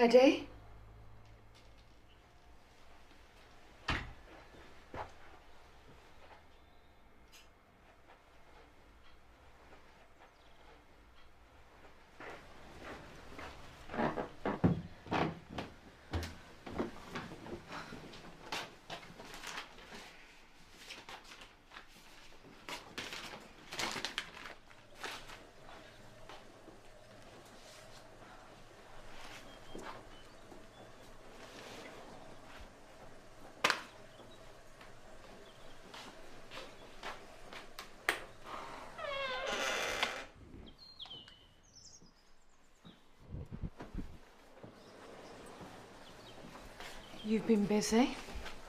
Eddie? You've been busy?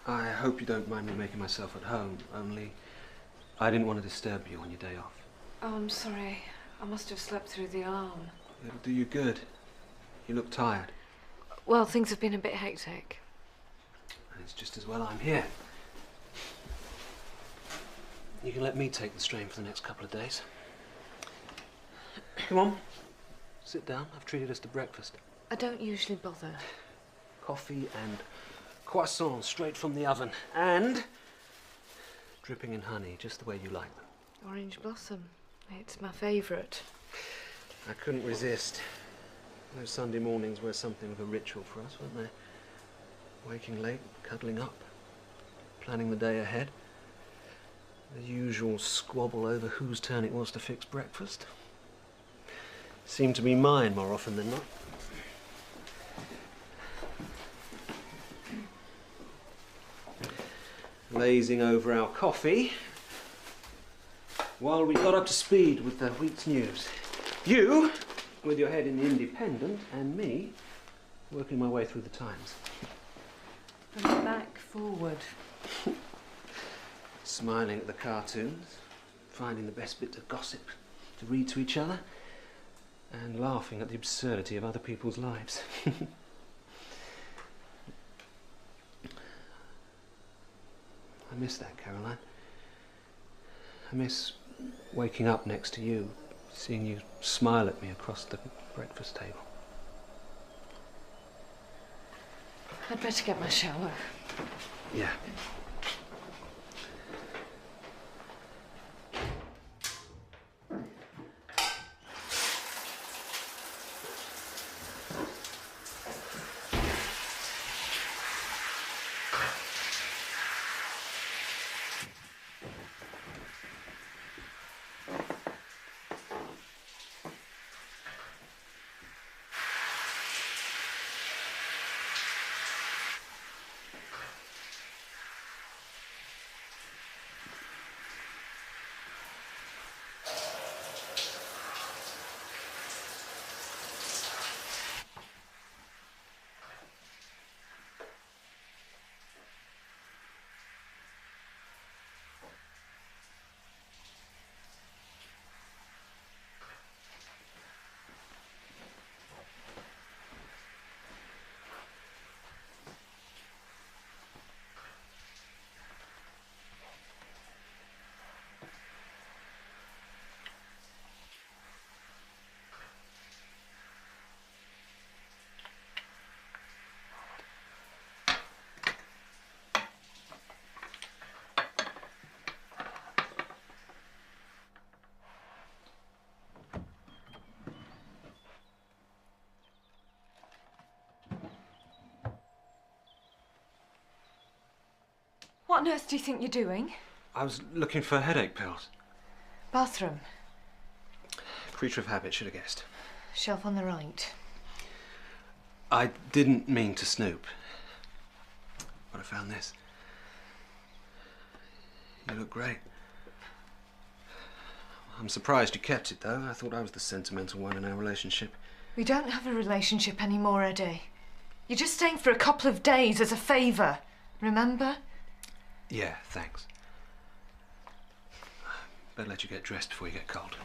I hope you don't mind me making myself at home, only I didn't want to disturb you on your day off. Oh, I'm sorry. I must have slept through the alarm. It'll do you good. You look tired. Well, things have been a bit hectic. And it's just as well I'm here. You can let me take the strain for the next couple of days. Come on, sit down. I've treated us to breakfast. I don't usually bother. Coffee and croissants straight from the oven. And dripping in honey, just the way you like them. Orange blossom. It's my favourite. I couldn't resist. Those Sunday mornings were something of a ritual for us, weren't they? Waking late, cuddling up, planning the day ahead. The usual squabble over whose turn it was to fix breakfast. Seemed to be mine more often than not. Lazing over our coffee while we got up to speed with the week's news. You, with your head in the Independent, and me, working my way through the Times. From back forward. Smiling at the cartoons, finding the best bits of gossip to read to each other, and laughing at the absurdity of other people's lives. I miss that, Caroline. I miss waking up next to you, seeing you smile at me across the breakfast table. I'd better get my shower. Yeah. What on earth do you think you're doing? I was looking for headache pills. Bathroom. Creature of habit, should have guessed. Shelf on the right. I didn't mean to snoop, but I found this. You look great. I'm surprised you kept it, though. I thought I was the sentimental one in our relationship. We don't have a relationship anymore, Eddie. You're just staying for a couple of days as a favour. Remember? Yeah, thanks. Better let you get dressed before you get cold.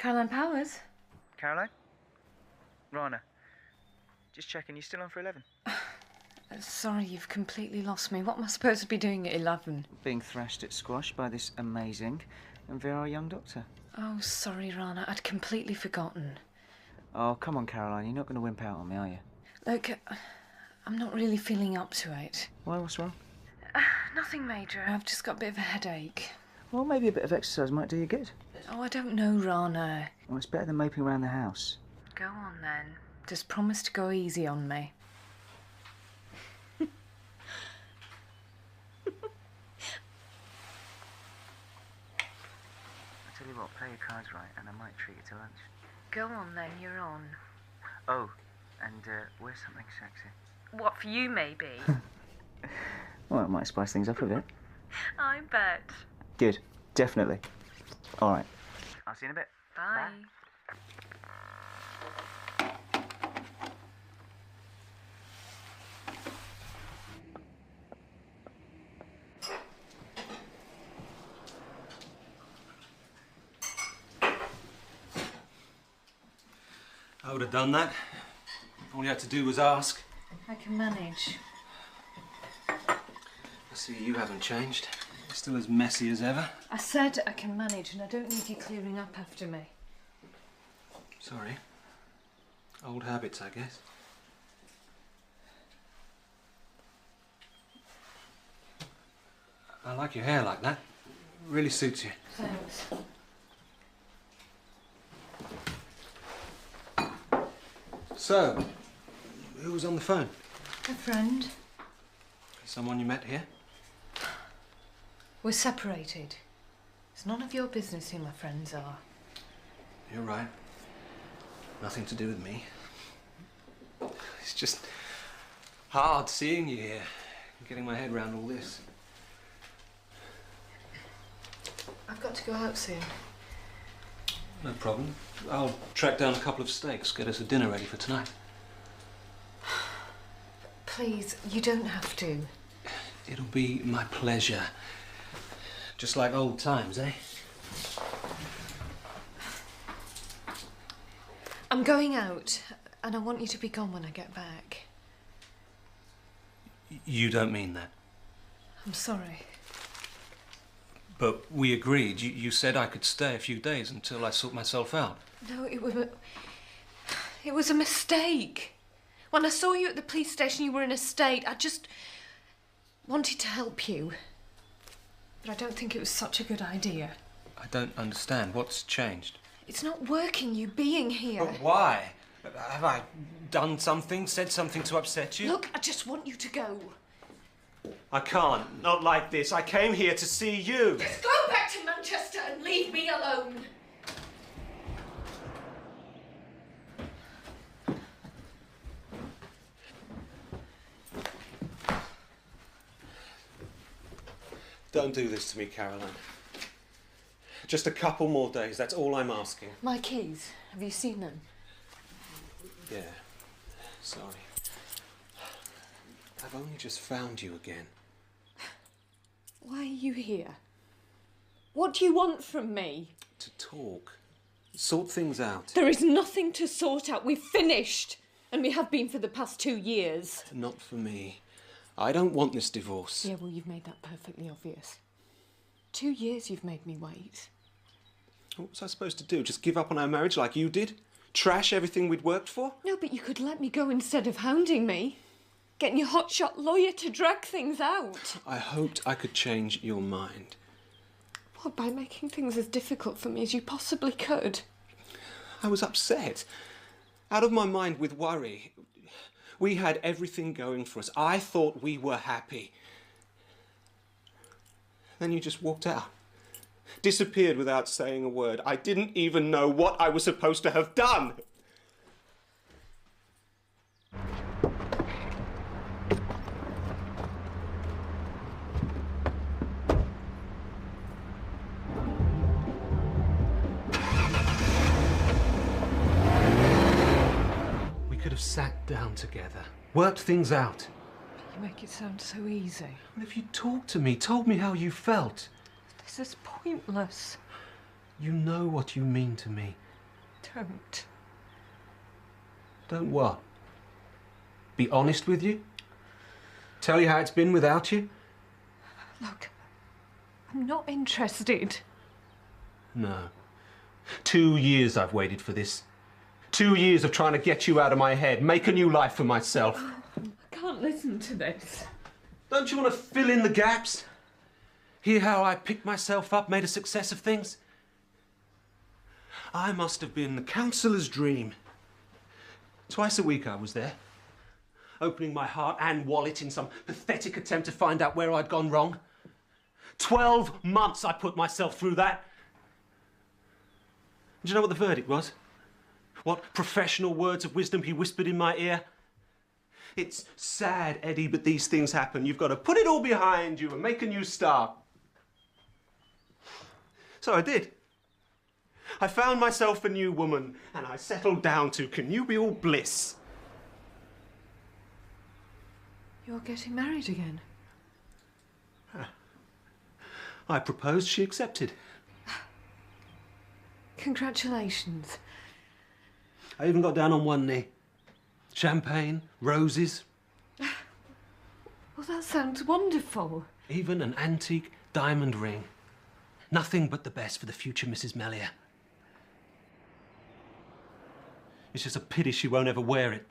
Caroline Powers. Caroline? Rana. Just checking, you still on for 11? Sorry, you've completely lost me. What am I supposed to be doing at 11? Being thrashed at squash by this amazing and virile young doctor. Oh, sorry, Rana. I'd completely forgotten. Oh, come on, Caroline. You're not going to wimp out on me, are you? Look, I'm not really feeling up to it. Why? What's wrong? Nothing major. I've just got a bit of a headache. Well, maybe a bit of exercise might do you good. Oh, I don't know, Rana. Well, it's better than moping around the house. Go on, then. Just promise to go easy on me. I tell you what, play your cards right and I might treat you to lunch. Go on, then. You're on. Oh, and wear something sexy. What, for you, maybe? Well, it might spice things up a bit. I bet. Good. Definitely. All right. I'll see you in a bit. Bye. I would have done that. All you had to do was ask. I can manage. I see you haven't changed. You're still as messy as ever. I said I can manage, and I don't need you clearing up after me. Sorry. Old habits, I guess. I like your hair like that. It really suits you. Thanks. So, who was on the phone? A friend. Someone you met here? We're separated. It's none of your business who my friends are. You're right. Nothing to do with me. It's just hard seeing you here, getting my head around all this. I've got to go out soon. No problem. I'll track down a couple of steaks, get us a dinner ready for tonight. Please, you don't have to. It'll be my pleasure. Just like old times, eh? I'm going out, and I want you to be gone when I get back. You don't mean that. I'm sorry. But we agreed. You said I could stay a few days until I sort myself out. No, it was a mistake. When I saw you at the police station, you were in a state. I just wanted to help you. But I don't think it was such a good idea. I don't understand. What's changed? It's not working, you being here. But why? Have I done something, said something to upset you? Look, I just want you to go. I can't. Not like this. I came here to see you. Just go back to Manchester and leave me alone. Don't do this to me, Caroline. Just a couple more days, that's all I'm asking. My keys, have you seen them? Yeah, sorry. I've only just found you again. Why are you here? What do you want from me? To talk. Sort things out. There is nothing to sort out. We've finished. And we have been for the past 2 years. Not for me. I don't want this divorce. Yeah, well, you've made that perfectly obvious. 2 years you've made me wait. What was I supposed to do? Just give up on our marriage like you did? Trash everything we'd worked for? No, but you could let me go instead of hounding me. Getting your hotshot lawyer to drag things out. I hoped I could change your mind. What, by making things as difficult for me as you possibly could? I was upset. Out of my mind with worry. We had everything going for us. I thought we were happy. Then you just walked out. Disappeared without saying a word. I didn't even know what I was supposed to have done. We could have sat down together, worked things out. You make it sound so easy. Well, if you talked to me, told me how you felt. This is pointless. You know what you mean to me. Don't. Don't what? Be honest with you? Tell you how it's been without you? Look, I'm not interested. No. 2 years I've waited for this. 2 years of trying to get you out of my head, make a new life for myself. I can't listen to this. Don't you want to fill in the gaps? Hear how I picked myself up, made a success of things? I must have been the counsellor's dream. Twice a week I was there, opening my heart and wallet in some pathetic attempt to find out where I'd gone wrong. 12 months I put myself through that. Do you know what the verdict was? What professional words of wisdom he whispered in my ear? It's sad, Eddie, but these things happen. You've got to put it all behind you and make a new start. So I did. I found myself a new woman and I settled down to connubial bliss. You're getting married again? I proposed, she accepted. Congratulations. I even got down on one knee. Champagne, roses, Well, that sounds wonderful. even an antique diamond ring. Nothing but the best for the future Mrs. Mellier. It's just a pity she won't ever wear it.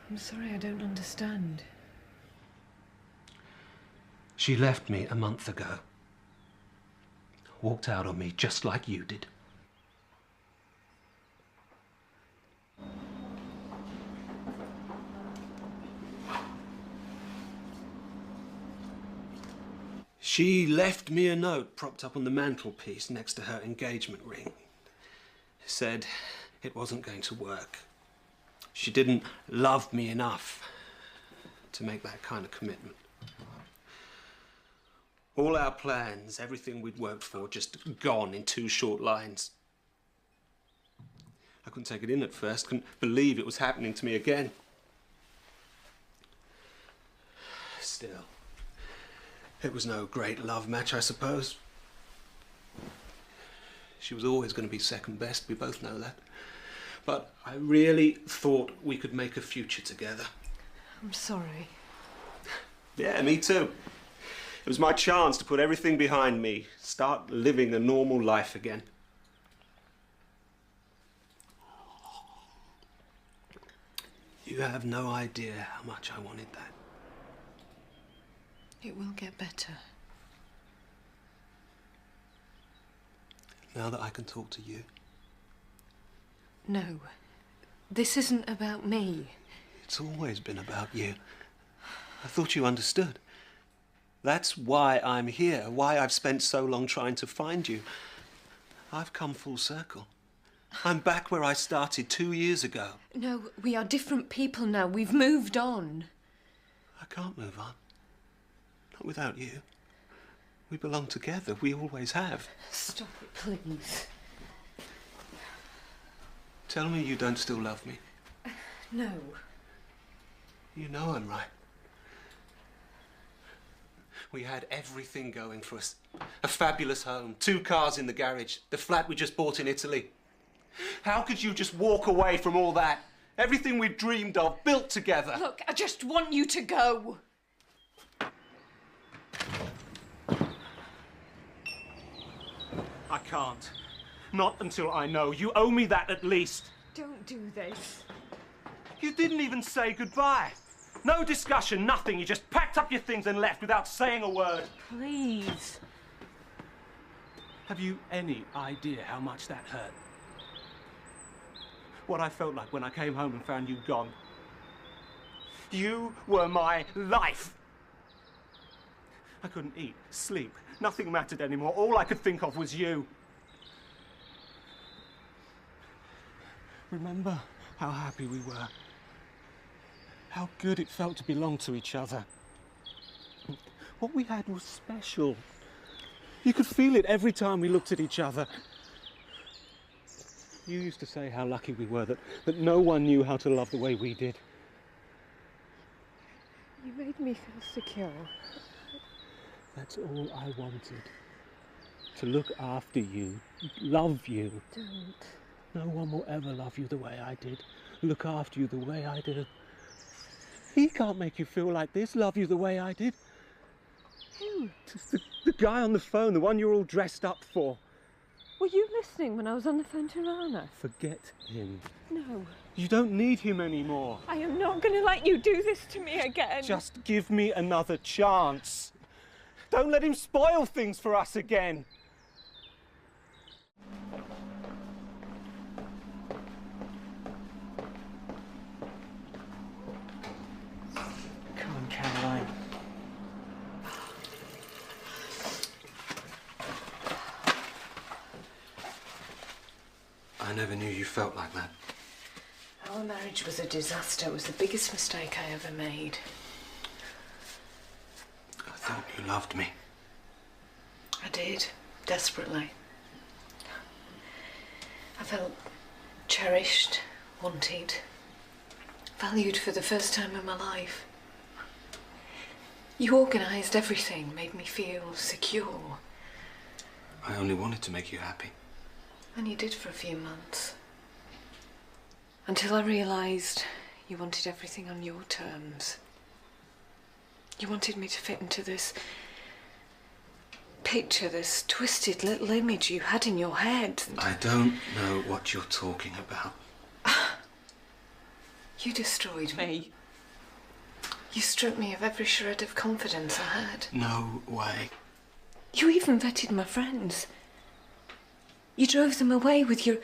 I'm sorry, I don't understand. She left me a month ago. Walked out on me just like you did. She left me a note propped up on the mantelpiece next to her engagement ring. Said it wasn't going to work. She didn't love me enough to make that kind of commitment. All our plans, everything we'd worked for, just gone in 2 short lines. I couldn't take it in at first, couldn't believe it was happening to me again. Still, it was no great love match, I suppose. She was always going to be second best, we both know that. But I really thought we could make a future together. I'm sorry. Yeah, me too. It was my chance to put everything behind me, start living a normal life again. You have no idea how much I wanted that. It will get better. Now that I can talk to you. No, this isn't about me. It's always been about you. I thought you understood. That's why I'm here, why I've spent so long trying to find you. I've come full circle. I'm back where I started 2 years ago. No, we are different people now. We've moved on. I can't move on. Not without you. We belong together. We always have. Stop it, please. Tell me you don't still love me. No. You know I'm right. We had everything going for us. A fabulous home, 2 cars in the garage, the flat we just bought in Italy. How could you just walk away from all that? Everything we dreamed of, built together. Look, I just want you to go. I can't. Not until I know. You owe me that at least. Don't do this. You didn't even say goodbye. No discussion, nothing. You just packed up your things and left without saying a word. Please. Have you any idea how much that hurt? What I felt like when I came home and found you gone. You were my life. I couldn't eat, sleep. Nothing mattered anymore. All I could think of was you. Remember how happy we were? How good it felt to belong to each other. What we had was special. You could feel it every time we looked at each other. You used to say how lucky we were that no one knew how to love the way we did. You made me feel secure. That's all I wanted. to look after you, love you. Don't. No one will ever love you the way I did, look after you the way I did. He can't make you feel like this, love you the way I did. Who? Just the guy on the phone, the one you're all dressed up for. Were you listening when I was on the phone to Rana? Forget him. No. You don't need him anymore. I am not going to let you do this to me again. Just give me another chance. Don't let him spoil things for us again. Come on, Caroline. I never knew you felt like that. Our marriage was a disaster. It was the biggest mistake I ever made. I thought you loved me. I did, desperately. I felt cherished, wanted, valued for the first time in my life. You organised everything, made me feel secure. I only wanted to make you happy. And you did for a few months. Until I realised you wanted everything on your terms. You wanted me to fit into this picture, this twisted little image you had in your head. I don't know what you're talking about. You destroyed me. You stripped me of every shred of confidence I had. No way. You even vetted my friends. You drove them away with your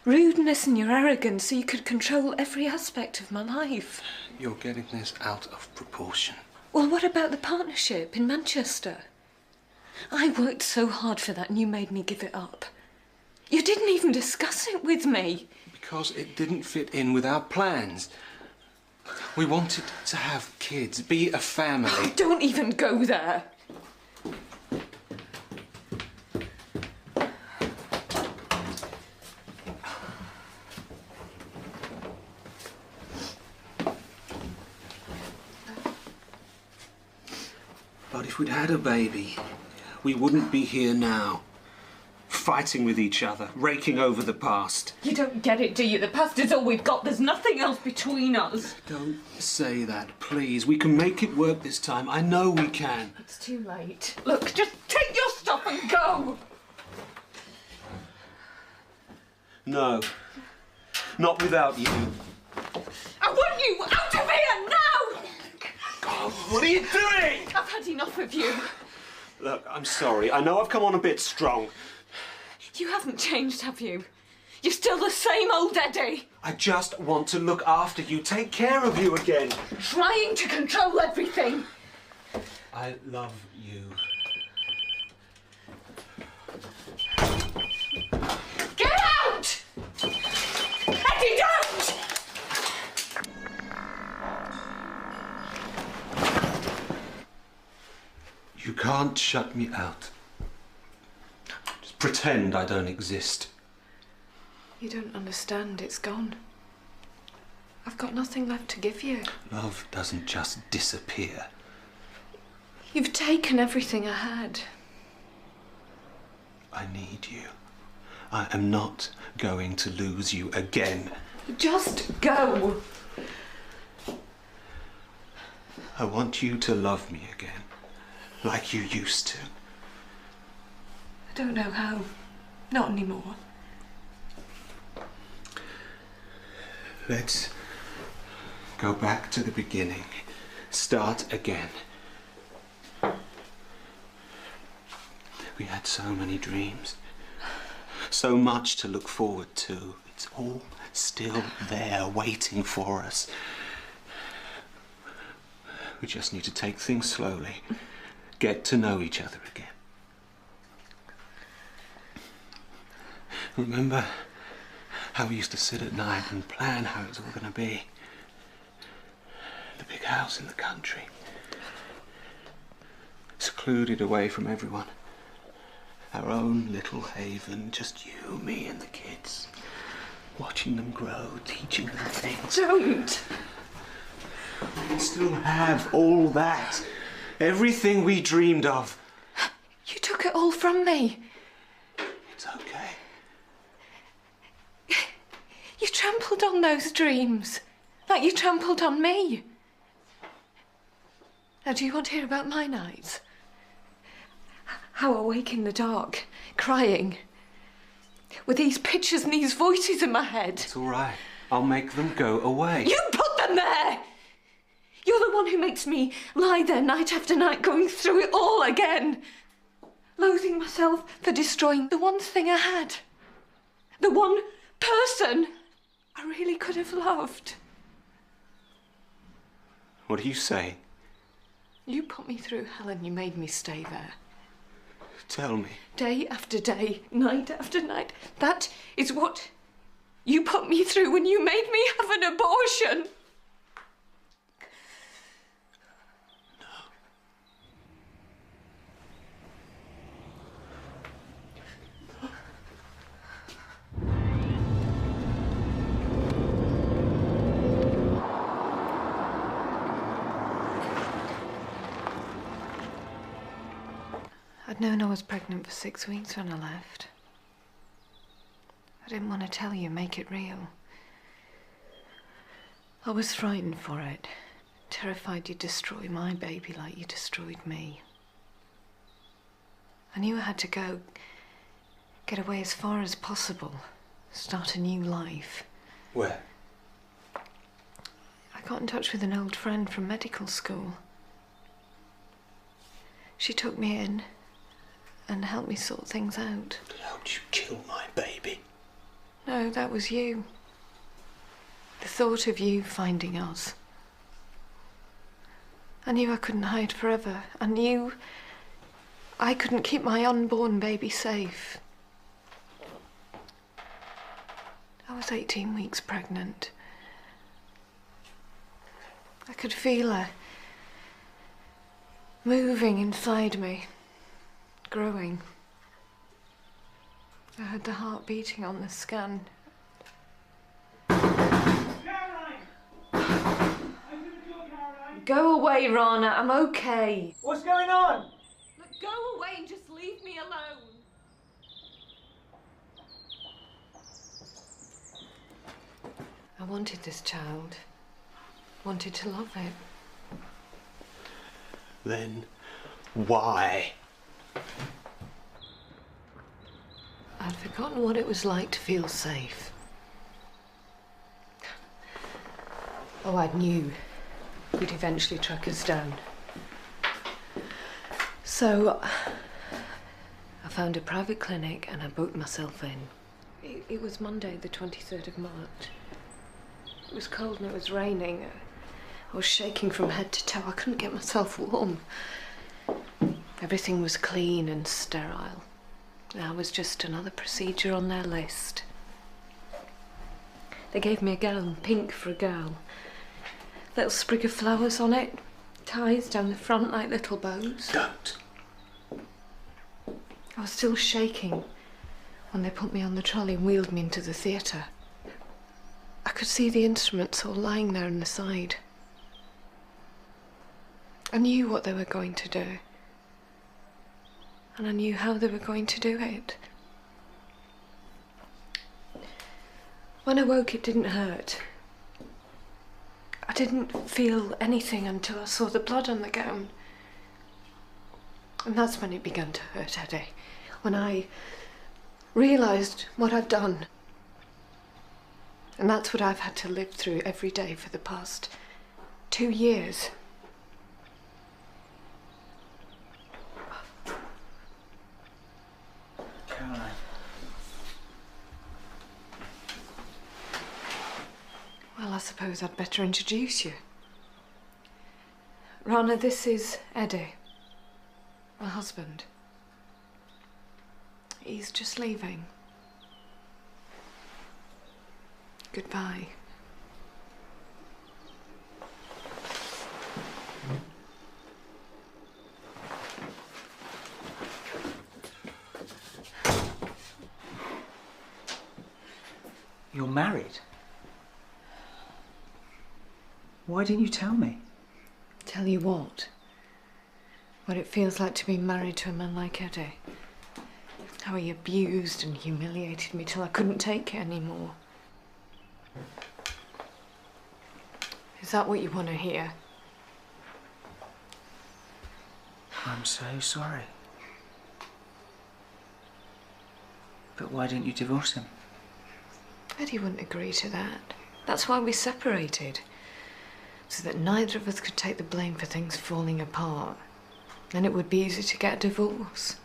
rudeness and your arrogance so you could control every aspect of my life. You're getting this out of proportion. Well, what about the partnership in Manchester? I worked so hard for that and you made me give it up. You didn't even discuss it with me. Because it didn't fit in with our plans. We wanted to have kids, be a family. Oh, don't even go there. But if we'd had a baby, we wouldn't be here now. Fighting with each other, raking over the past. You don't get it, do you? The past is all we've got. There's nothing else between us. Don't say that, please. We can make it work this time. I know we can. It's too late. Look, just take your stuff and go. No. Not without you. I want you out of here now! God, what are you doing? I've had enough of you. Look, I'm sorry. I know I've come on a bit strong. You haven't changed, have you? You're still the same old Eddie. I just want to look after you, take care of you again. Trying to control everything. I love you. Get out! Eddie, don't! You can't shut me out. Just pretend I don't exist. You don't understand. It's gone. I've got nothing left to give you. Love doesn't just disappear. You've taken everything I had. I need you. I am not going to lose you again. Just go. I want you to love me again, like you used to. I don't know how. Not anymore. Let's go back to the beginning. Start again. We had so many dreams. So much to look forward to. It's all still there, waiting for us. We just need to take things slowly. Get to know each other again. Remember how we used to sit at night and plan how it was all going to be? The big house in the country. Secluded away from everyone. Our own little haven, just you, me and the kids. Watching them grow, teaching them things. Don't! We still have all that. Everything we dreamed of. You took it all from me. It's okay. You trampled on those dreams, like you trampled on me. Now, do you want to hear about my nights? How I wake in the dark, crying, with these pictures and these voices in my head. It's all right. I'll make them go away. You put them there! You're the one who makes me lie there night after night, going through it all again. Loathing myself for destroying the one thing I had. The one person I really could have loved. What are you saying? You put me through hell and you made me stay there. Tell me. Day after day, night after night. That is what you put me through when you made me have an abortion. I'd known I was pregnant for 6 weeks when I left. I didn't want to tell you, make it real. I was frightened for it, terrified you'd destroy my baby like you destroyed me. I knew I had to go, get away as far as possible, start a new life. Where? I got in touch with an old friend from medical school. She took me in and helped me sort things out. How'd you kill my baby? No, that was you. The thought of you finding us. I knew I couldn't hide forever. I knew I couldn't keep my unborn baby safe. I was 18 weeks pregnant. I could feel her moving inside me, growing. I heard the heart beating on the scan. Caroline! I'm gonna go, Caroline! Go away, Rana, I'm okay. What's going on? Look, go away and just leave me alone. I wanted this child. Wanted to love it. Then why? I'd forgotten what it was like to feel safe. Oh, I knew you'd eventually track us down. So I found a private clinic and I booked myself in. It was Monday, the 23rd of March. It was cold and it was raining. I was shaking from head to toe. I couldn't get myself warm. Everything was clean and sterile. I was just another procedure on their list. They gave me a gown, pink for a girl. Little sprig of flowers on it, ties down the front like little bows. Don't. I was still shaking when they put me on the trolley and wheeled me into the theatre. I could see the instruments all lying there on the side. I knew what they were going to do. And I knew how they were going to do it. When I woke, it didn't hurt. I didn't feel anything until I saw the blood on the gown. And that's when it began to hurt, Eddie. When I realised what I'd done. And that's what I've had to live through every day for the past 2 years. Caroline. Well, I suppose I'd better introduce you. Rana, this is Eddie, my husband. He's just leaving. Goodbye. You're married? Why didn't you tell me? Tell you what? What it feels like to be married to a man like Eddie. How he abused and humiliated me till I couldn't take it anymore. Is that what you want to hear? I'm so sorry. But why didn't you divorce him? Eddie wouldn't agree to that. That's why we separated. So that neither of us could take the blame for things falling apart. And it would be easy to get a divorce.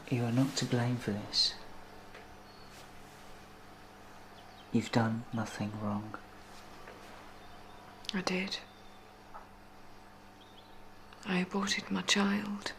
You are not to blame for this. You've done nothing wrong. I did. I aborted my child.